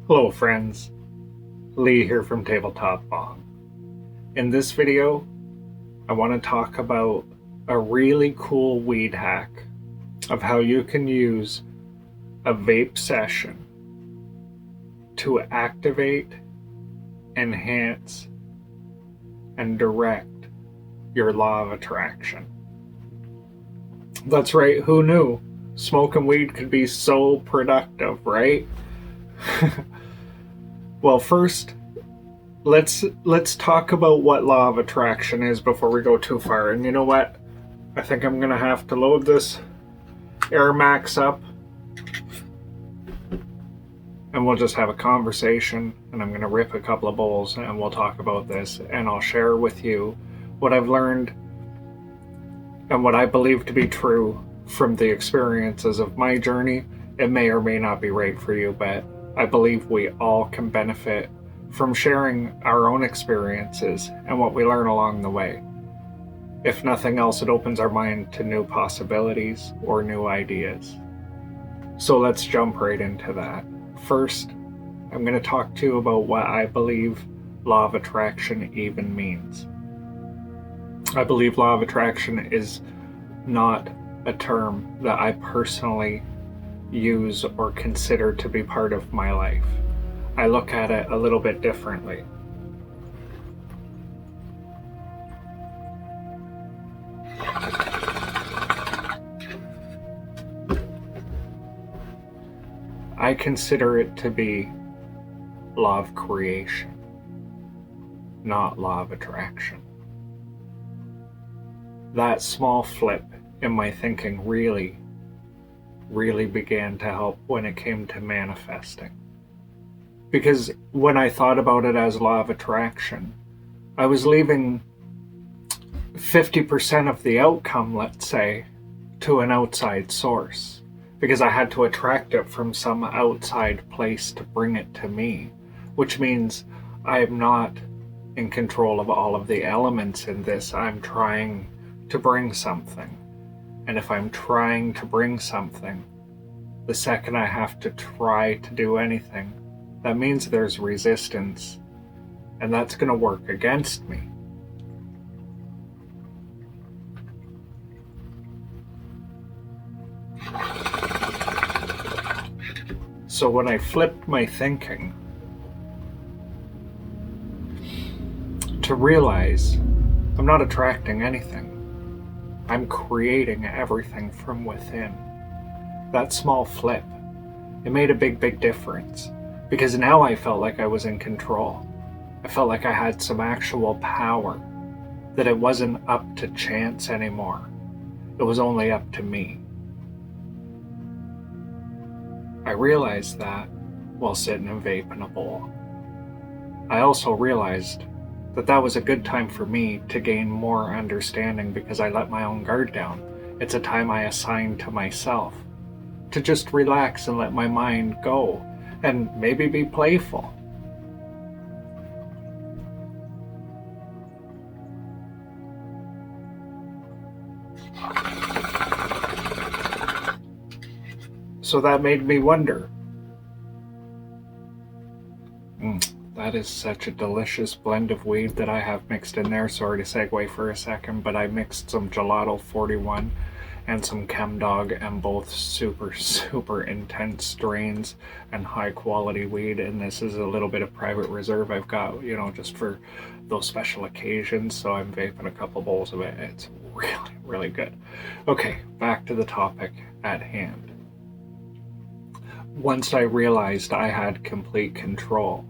Hello friends, Lee here from TableTop Bong. In this video, I want to talk about a really cool weed hack of how you can use a vape session to activate, enhance, and direct your law of attraction. That's right, who knew? Smoking weed could be so productive, right? Well, first, let's talk about what law of attraction is before we go too far. And you know what? I think I'm gonna have to load this Air Max up, and we'll just have a conversation. And I'm gonna rip a couple of bowls, and we'll talk about this. And I'll share with you what I've learned and what I believe to be true from the experiences of my journey. It may or may not be right for you, but I believe we all can benefit from sharing our own experiences and what we learn along the way. If nothing else, it opens our mind to new possibilities or new ideas. So let's jump right into that. First, I'm going to talk to you about what I believe law of attraction even means. I believe law of attraction is not a term that I personally use or consider to be part of my life. I look at it a little bit differently. I consider it to be law of creation, not law of attraction. That small flip in my thinking really began to help when it came to manifesting. Because when I thought about it as law of attraction, I was leaving 50% of the outcome, let's say, to an outside source, because I had to attract it from some outside place to bring it to me, which means I am not in control of all of the elements in this. I'm trying to bring something. And if I'm trying to bring something, the second I have to try to do anything, that means there's resistance, and that's going to work against me. So when I flipped my thinking to realize I'm not attracting anything, I'm creating everything from within. That small flip, it made a big difference, because now I felt like I was in control. I felt like I had some actual power, that it wasn't up to chance anymore. It was only up to me. I realized that while sitting and vaping a bowl. I also realized that that was a good time for me to gain more understanding, because I let my own guard down. It's a time I assigned to myself to just relax and let my mind go and maybe be playful. So that made me wonder. That is such a delicious blend of weed that I have mixed in there. Sorry to segue for a second, but I mixed some Gelato 41 and some ChemDog, and both super intense strains and high quality weed. And this is a little bit of private reserve I've got, just for those special occasions. So I'm vaping a couple bowls of it. It's really good. Okay, back to the topic at hand. Once I realized I had complete control,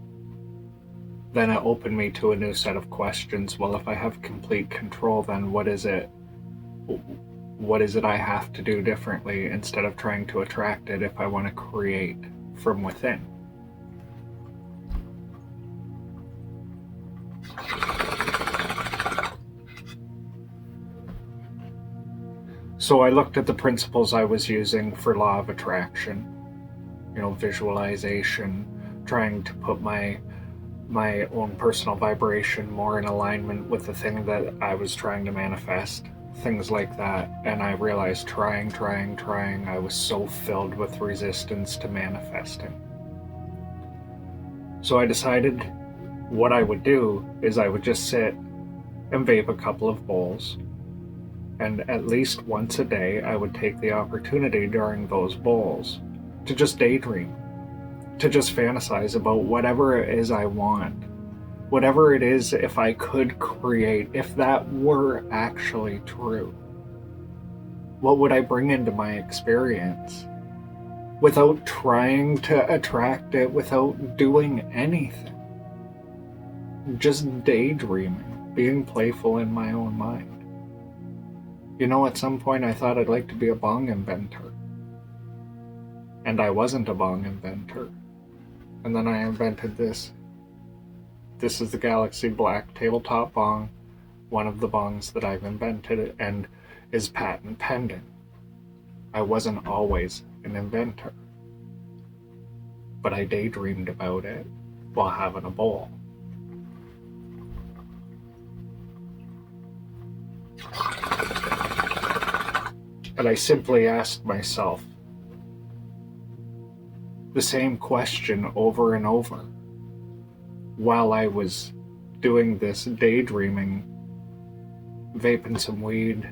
then it opened me to a new set of questions. Well, if I have complete control, then what is it I have to do differently instead of trying to attract it if I want to create from within? So I looked at the principles I was using for law of attraction, visualization, trying to put my own personal vibration more in alignment with the thing that I was trying to manifest, things like that. And I realized trying, I was so filled with resistance to manifesting. So I decided what I would do is I would just sit and vape a couple of bowls. And at least once a day, I would take the opportunity during those bowls to just daydream, to just fantasize about whatever it is I want. Whatever it is, if I could create, if that were actually true, what would I bring into my experience? Without trying to attract it, without doing anything. Just daydreaming, being playful in my own mind. You know, at some point I thought I'd like to be a bong inventor. And I wasn't a bong inventor. And then I invented this. This is the Galaxy Black Tabletop Bong, one of the bongs that I've invented and is patent pending. I wasn't always an inventor, but I daydreamed about it while having a bowl. And I simply asked myself the same question over and over while I was doing this daydreaming, vaping some weed,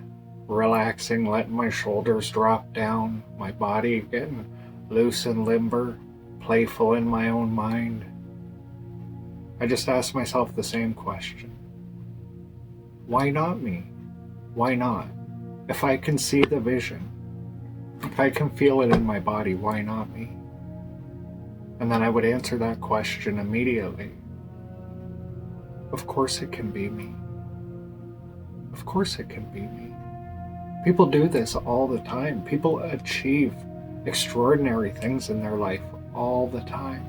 relaxing, letting my shoulders drop down, my body getting loose and limber, playful in my own mind. I just asked myself the same question. Why not me? Why not? If I can see the vision, if I can feel it in my body, why not me? And then I would answer that question immediately. Of course it can be me. Of course it can be me. People do this all the time. People achieve extraordinary things in their life all the time.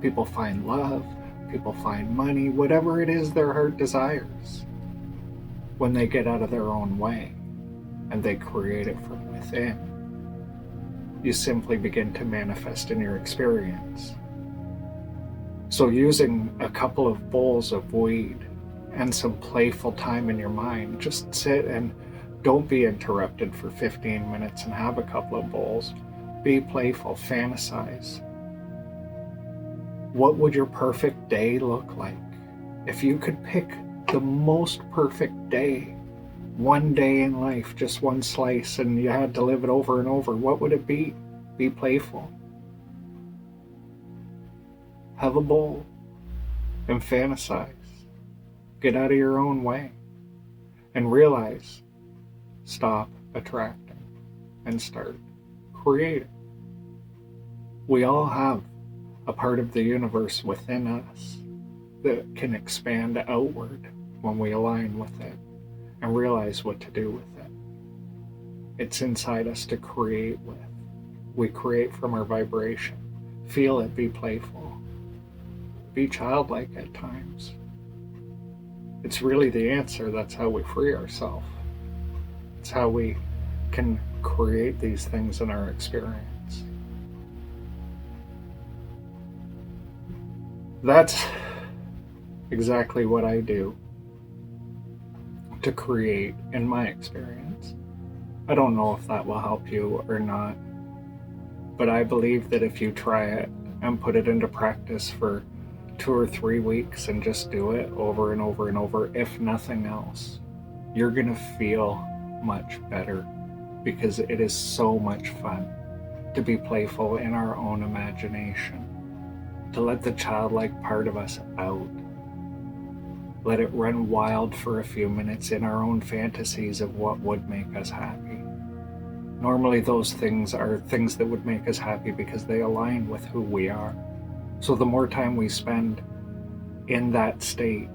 People find love, people find money, whatever it is their heart desires, when they get out of their own way and they create it from within. You simply begin to manifest in your experience. So using a couple of bowls of weed and some playful time in your mind, just sit and don't be interrupted for 15 minutes and have a couple of bowls. Be playful, fantasize. What would your perfect day look like? If you could pick the most perfect day, one day in life, just one slice, and you had to live it over and over, what would it be? Be playful. Have a bowl and fantasize. Get out of your own way and realize, stop attracting and start creating. We all have a part of the universe within us that can expand outward when we align with it and realize what to do with it. It's inside us to create with. We create from our vibration. Feel it, be playful. Be childlike at times. It's really the answer. That's how we free ourselves. It's how we can create these things in our experience. That's exactly what I do to create in my experience. I don't know if that will help you or not, but I believe that if you try it and put it into practice for 2 or 3 weeks and just do it over and over and over, if nothing else, you're gonna feel much better, because it is so much fun to be playful in our own imagination, to let the childlike part of us out. Let it run wild for a few minutes in our own fantasies of what would make us happy. Normally those things are things that would make us happy because they align with who we are. So the more time we spend in that state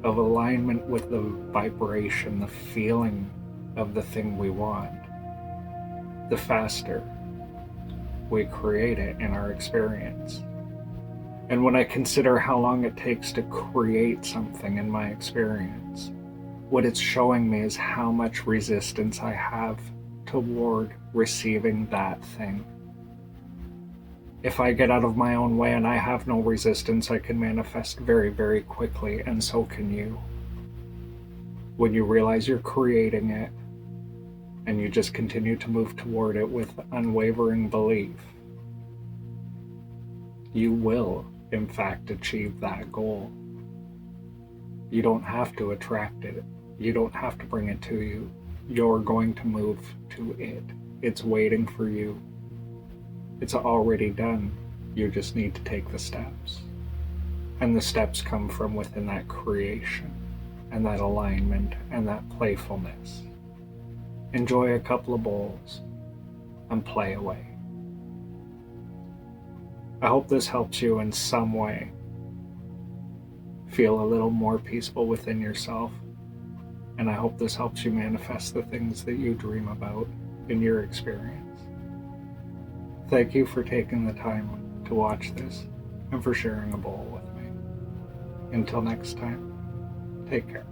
of alignment with the vibration, the feeling of the thing we want, the faster we create it in our experience. And when I consider how long it takes to create something in my experience, what it's showing me is how much resistance I have toward receiving that thing. If I get out of my own way and I have no resistance, I can manifest very, very quickly, and so can you. When you realize you're creating it and you just continue to move toward it with unwavering belief, you will in fact, achieve that goal. You don't have to attract it. You don't have to bring it to you. You're going to move to it. It's waiting for you. It's already done. You just need to take the steps. And the steps come from within that creation and that alignment and that playfulness. Enjoy a couple of bowls and play away. I hope this helps you in some way feel a little more peaceful within yourself, and I hope this helps you manifest the things that you dream about in your experience. Thank you for taking the time to watch this and for sharing a bowl with me. Until next time, take care.